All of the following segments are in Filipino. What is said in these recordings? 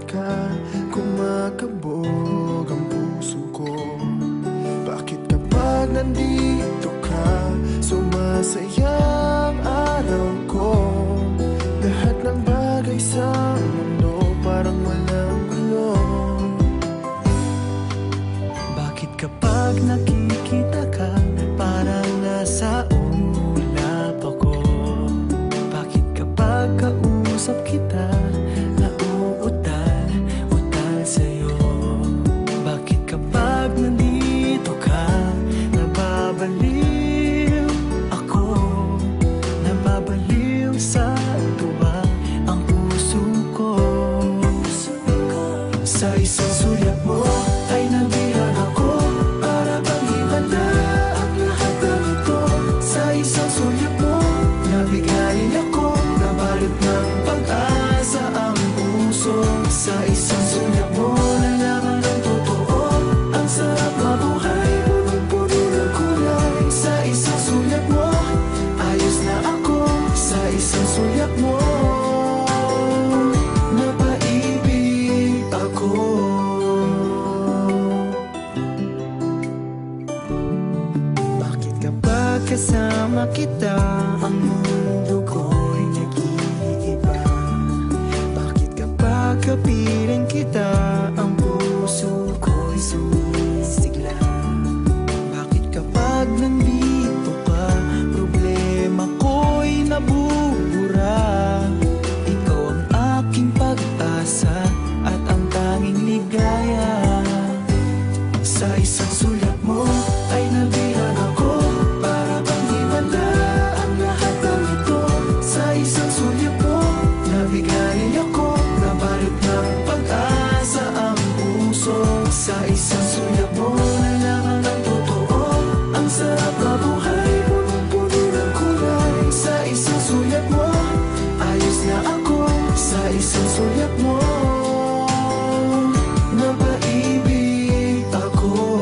ka kumakabog ang puso ko? Bakit kapag nandito ka sumasaya ang araw ko? Lahat ng bagay sa mundo parang walang gulo. Bakit kapag nakikita ka parang nasa ulap ako? Bakit kapag kausap kita nauutal-utal sa'yo? Bakit kapag nandito ka nababaliw ako? Nababaliw sa tuwa ang puso ko. Sa isang sulyap mo ay nabihag ako, para bang himala ang lahat ng ito. Sa isang sulyap mo nabigayin ako, nabalot ng pag-asa ang puso. Sa isang sulyap mo nalaman ng totoo, ang sarap mabuhay, punong-puno ng kulay. Sa isang sulyap mo ayos na ako, sa isang sulyap mo napaibig ako. Bakit kapag kasama kita ang mundo ko'y nag-iiba? Bakit kapag kapiling kita ang puso ko'y sumisigla? Bakit kapag nandito ka problema ko'y nabubura? Ikaw ang aking pag-asa at ang tanging ligaya. Sa isang sulyap mo ay nabihag ako, para bang himala ang lahat ng ito. Sa isang sulyap mo nabigayin ako, nabalot ng pag-asa ang puso. Sa isang sulyap mo nalaman ng totoo, ang sarap mabuhay, punong-puno ng kulay. Sa isang sulyap mo ayos na ako, sa isang sulyap mo napaibig ako.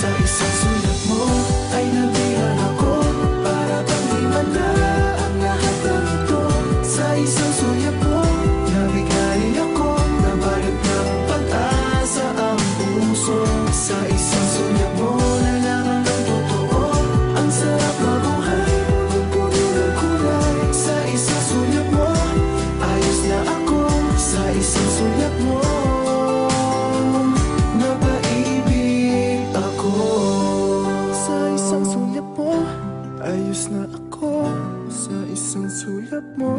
Sa isang sulyap mo ay nabihag ako, para bang himala ang lahat ng ito. Sa isang sulyap mo nabigayin ako, nabalot ng pag-asa ang puso. Sa isang sulyap mo nalaman ng totoo, ang sarap mabuhay, punong-puno ng kulay. Sa isang sulyap mo ayos na ako, sa isang sulyap mo napaibig ako. Sa isang sulyap mo ayos na ako, sa isang sulyap mo